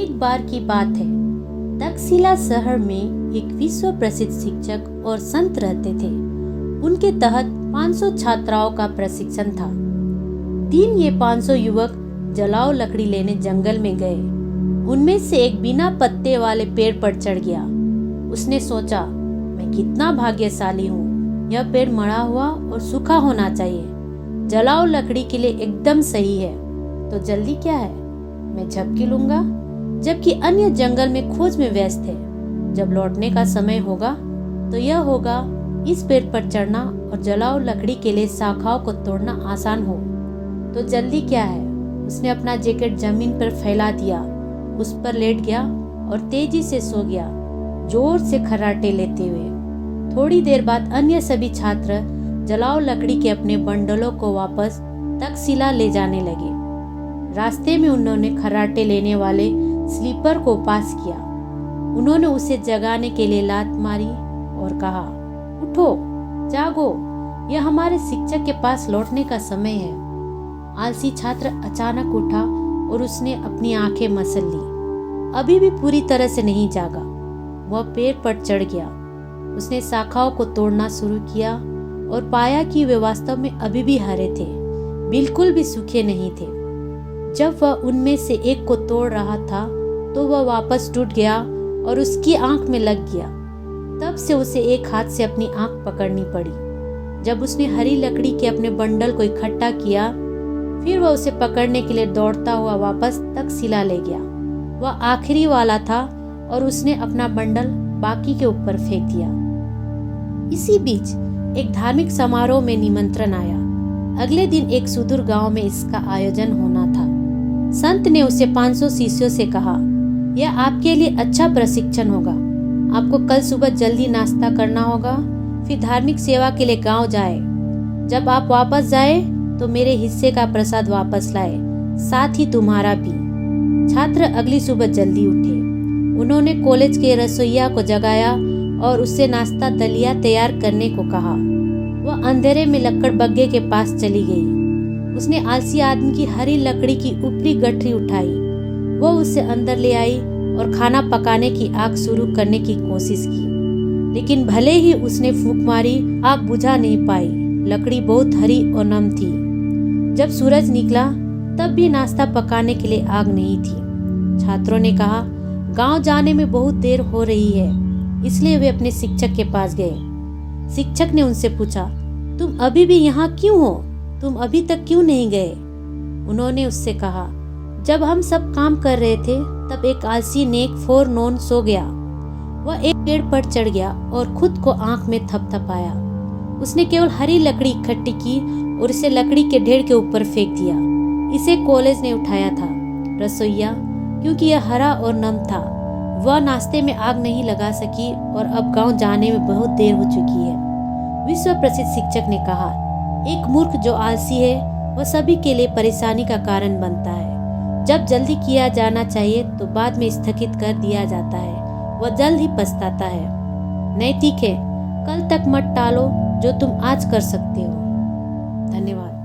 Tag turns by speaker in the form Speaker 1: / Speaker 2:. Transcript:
Speaker 1: एक बार की बात है, तक्षशिला शहर में एक विश्व प्रसिद्ध शिक्षक और संत रहते थे। उनके तहत 500 छात्राओं का प्रशिक्षण था। दिन ये 500 युवक जलाओ लकड़ी लेने जंगल में गए। उनमें से एक बिना पत्ते वाले पेड़ पर चढ़ गया। उसने सोचा, मैं कितना भाग्यशाली हूँ, यह पेड़ मरा हुआ और सूखा होना चाहिए। जलाओ लकड़ी के लिए एकदम सही है, तो जल्दी क्या है, मैं झपकी लूंगा, जबकि अन्य जंगल में खोज में व्यस्त है। जब लौटने का समय होगा तो यह होगा इस पेड़ पर चढ़ना और जलाओ लकड़ी के लिए शाखाओं को तोड़ना आसान हो, तो जल्दी क्या है। उसने अपना जैकेट जमीन पर फैला दिया, उस पर लेट गया और तेजी से सो गया, जोर से खर्राटे लेते हुए। थोड़ी देर बाद अन्य सभी छात्र जलाओ लकड़ी के अपने बंडलों को वापस तक्षशिला ले जाने लगे। रास्ते में उन्होंने खर्राटे लेने वाले स्लीपर को पास किया। उन्होंने उसे जगाने के लिए लात मारी और कहा, उठो, जागो, यह हमारे शिक्षक के पास लौटने का समय है। आलसी छात्र अचानक उठा और उसने अपनी आंखें मसल ली। अभी भी पूरी तरह से नहीं जागा। वह पेड़ पर चढ़ गया। उसने शाखाओं को तोड़ना शुरू किया और पाया कि वे वास्तव में अभी भी हरे थे, बिल्कुल भी सूखे नहीं थे। जब वह उनमें से एक को तोड़ रहा था तो वह वापस टूट गया और उसकी आंख में लग गया। तब से उसे एक हाथ से अपनी आंख पकड़नी पड़ी। जब उसने हरी लकड़ी के अपने बंडल को इकट्ठा किया, फिर वह उसे पकड़ने के लिए दौड़ता हुआ वापस तक्षशिला ले गया। वह आखिरी वाला था और उसने अपना बंडल बाकी के ऊपर फेंक दिया। इसी बीच एक धार्मिक समारोह में निमंत्रण आया। अगले दिन एक सुदूर गांव में इसका आयोजन होना था। संत ने उसे 500 शिष्यों से कहा, यह आपके लिए अच्छा प्रशिक्षण होगा। आपको कल सुबह जल्दी नाश्ता करना होगा, फिर धार्मिक सेवा के लिए गांव जाए। जब आप वापस जाए तो मेरे हिस्से का प्रसाद वापस लाए, साथ ही तुम्हारा भी। छात्र अगली सुबह जल्दी उठे। उन्होंने कॉलेज के रसोइया को जगाया और उससे नाश्ता दलिया तैयार करने को कहा। वह अंधेरे में लक्कड़ बग्गे के पास चली गई। उसने आलसी आदमी की हरी लकड़ी की ऊपरी गठरी उठाई। वह उसे अंदर ले आई और खाना पकाने की आग शुरू करने की कोशिश की, लेकिन भले ही उसने फूंक मारी, आग बुझा नहीं पाई। लकड़ी बहुत हरी और नम थी। जब सूरज निकला तब भी नाश्ता पकाने के लिए आग नहीं थी। छात्रों ने कहा, गांव जाने में बहुत देर हो रही है, इसलिए वे अपने शिक्षक के पास गए। शिक्षक ने उनसे पूछा, तुम अभी भी यहाँ क्यों हो? तुम अभी तक क्यों नहीं गए? उन्होंने उससे कहा, जब हम सब काम कर रहे थे तब एक आलसी नेक फोरनोन सो गया। वह एक पेड़ पर चढ़ गया और खुद को आंख में थपथपाया। उसने केवल हरी लकड़ी इकट्ठी की और इसे लकड़ी के ढेर के ऊपर फेंक दिया। इसे कॉलेज ने उठाया था। रसोइया, क्योंकि यह हरा और नम था, वह नाश्ते में आग नहीं लगा सकी और अब गांव जाने में बहुत देर हो चुकी है। विश्व प्रसिद्ध शिक्षक ने कहा, एक मूर्ख जो आलसी है वह सभी के लिए परेशानी का कारण बनता है। जब जल्दी किया जाना चाहिए तो बाद में स्थगित कर दिया जाता है, वह जल्द ही पछताता है। नैतिक है, कल तक मत टालो जो तुम आज कर सकते हो। धन्यवाद।